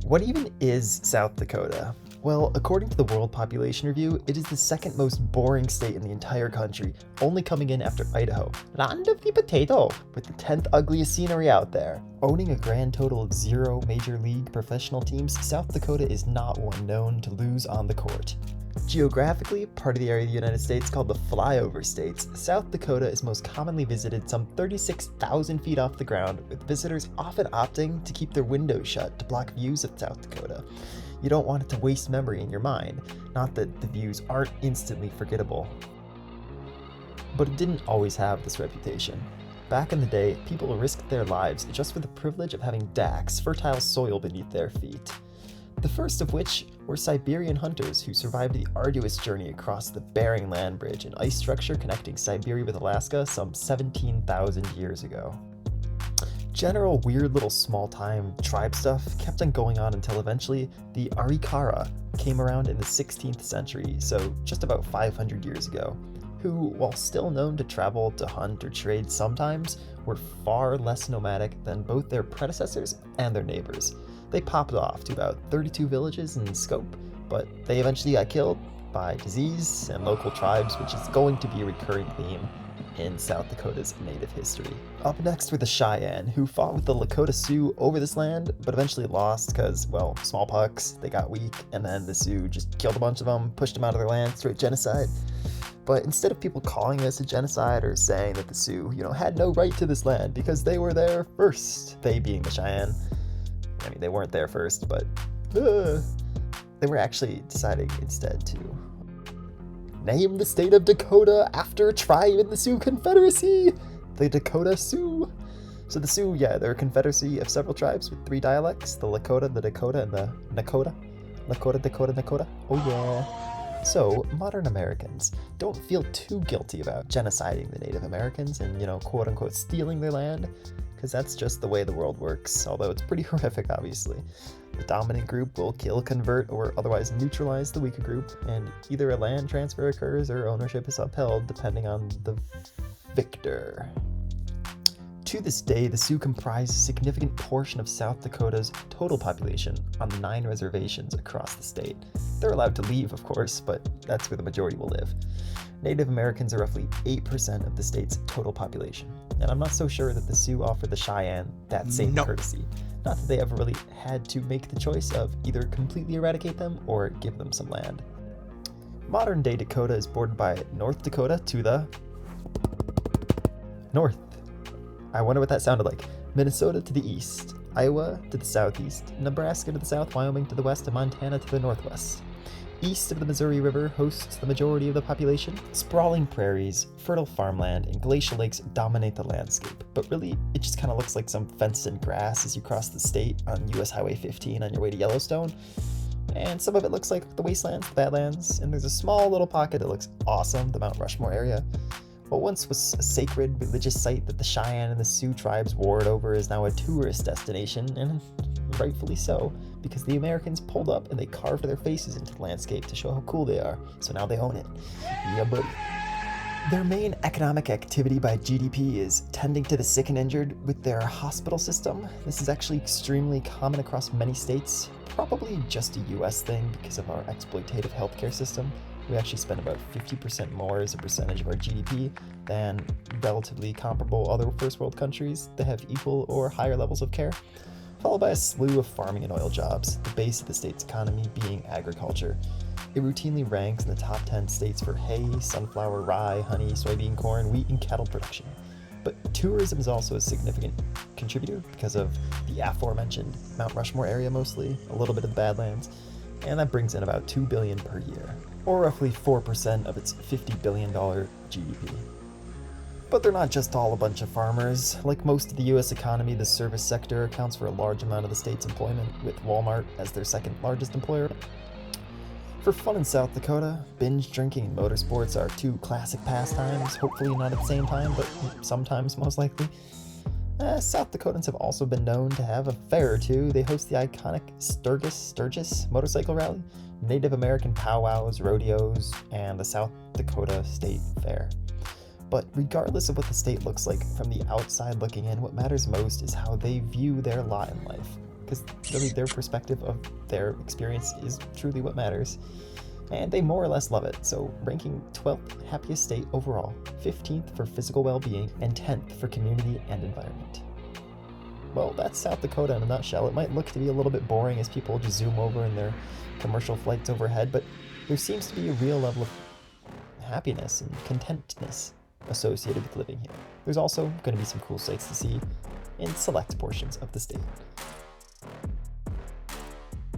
What even is South Dakota? Well, according to the World Population Review, it is the second most boring state in the entire country, only coming in after Idaho, land of the potato, with the 10th ugliest scenery out there. Owning a grand total of 0 major league professional teams, South Dakota is not one known to lose on the court. Geographically, part of the area of the United States called the Flyover States, South Dakota is most commonly visited some 36,000 feet off the ground, with visitors often opting to keep their windows shut to block views of South Dakota. You don't want it to waste memory in your mind, not that the views aren't instantly forgettable. But it didn't always have this reputation. Back in the day, people risked their lives just for the privilege of having daks, fertile soil beneath their feet. The first of which were Siberian hunters who survived the arduous journey across the Bering Land Bridge, an ice structure connecting Siberia with Alaska some 17,000 years ago. General weird little small-time tribe stuff kept on going on until eventually the Arikara came around in the 16th century, so just about 500 years ago, who, while still known to travel to hunt or trade sometimes, were far less nomadic than both their predecessors and their neighbors. They popped off to about 32 villages in scope, but they eventually got killed by disease and local tribes, which is going to be a recurring theme in South Dakota's native history. Up next were the Cheyenne, who fought with the Lakota Sioux over this land, but eventually lost because, well, smallpox, they got weak, and then the Sioux just killed a bunch of them, pushed them out of their land, straight genocide. But instead of people calling this a genocide or saying that the Sioux, had no right to this land because they were there first, they being the Cheyenne, I mean, they weren't there first, but they were actually deciding instead to name the state of Dakota after a tribe in the Sioux Confederacy, the Dakota Sioux. So the Sioux, they're a confederacy of several tribes with 3 dialects, the Lakota, the Dakota, and the Nakota. Lakota, Dakota, Nakota. Oh yeah. So, modern Americans don't feel too guilty about genociding the Native Americans and, quote-unquote stealing their land, because that's just the way the world works, although it's pretty horrific, obviously. The dominant group will kill, convert, or otherwise neutralize the weaker group, and either a land transfer occurs or ownership is upheld, depending on the victor. To this day, the Sioux comprise a significant portion of South Dakota's total population on 9 reservations across the state. They're allowed to leave, of course, but that's where the majority will live. Native Americans are roughly 8% of the state's total population, and I'm not so sure that the Sioux offer the Cheyenne that same courtesy. Not that they ever really had to make the choice of either completely eradicate them or give them some land. Modern-day Dakota is bordered by North Dakota to the north. I wonder what that sounded like. Minnesota to the east, Iowa to the southeast, Nebraska to the south, Wyoming to the west, and Montana to the northwest. East of the Missouri River hosts the majority of the population. Sprawling prairies, fertile farmland, and glacial lakes dominate the landscape, but really, it just kind of looks like some fenced-in grass as you cross the state on US Highway 15 on your way to Yellowstone. And some of it looks like the wastelands, the badlands, and there's a small little pocket that looks awesome, the Mount Rushmore area. What once was a sacred religious site that the Cheyenne and the Sioux tribes warred over is now a tourist destination, and rightfully so, because the Americans pulled up and they carved their faces into the landscape to show how cool they are, so now they own it. Yeah, buddy. Their main economic activity by GDP is tending to the sick and injured with their hospital system. This is actually extremely common across many states, probably just a US thing because of our exploitative healthcare system. We actually spend about 50% more as a percentage of our GDP than relatively comparable other first world countries that have equal or higher levels of care, followed by a slew of farming and oil jobs, the base of the state's economy being agriculture. It routinely ranks in the top 10 states for hay, sunflower, rye, honey, soybean, corn, wheat, and cattle production. But tourism is also a significant contributor because of the aforementioned Mount Rushmore area mostly, a little bit of the Badlands, and that brings in about $2 billion per year, or roughly 4% of its $50 billion GDP. But they're not just all a bunch of farmers. Like most of the US economy, the service sector accounts for a large amount of the state's employment, with Walmart as their second largest employer. For fun in South Dakota, binge drinking and motorsports are 2 classic pastimes, hopefully not at the same time, but sometimes most likely. South Dakotans have also been known to have a fair or two. They host the iconic Sturgis motorcycle rally, Native American powwows, rodeos, and the South Dakota State Fair. But regardless of what the state looks like from the outside looking in, what matters most is how they view their lot in life. because really their perspective of their experience is truly what matters. And they more or less love it, so ranking 12th happiest state overall, 15th for physical well-being, and 10th for community and environment. Well, that's South Dakota in a nutshell. It might look to be a little bit boring as people just zoom over in their commercial flights overhead, but there seems to be a real level of happiness and contentness associated with living here. There's also going to be some cool sights to see in select portions of the state.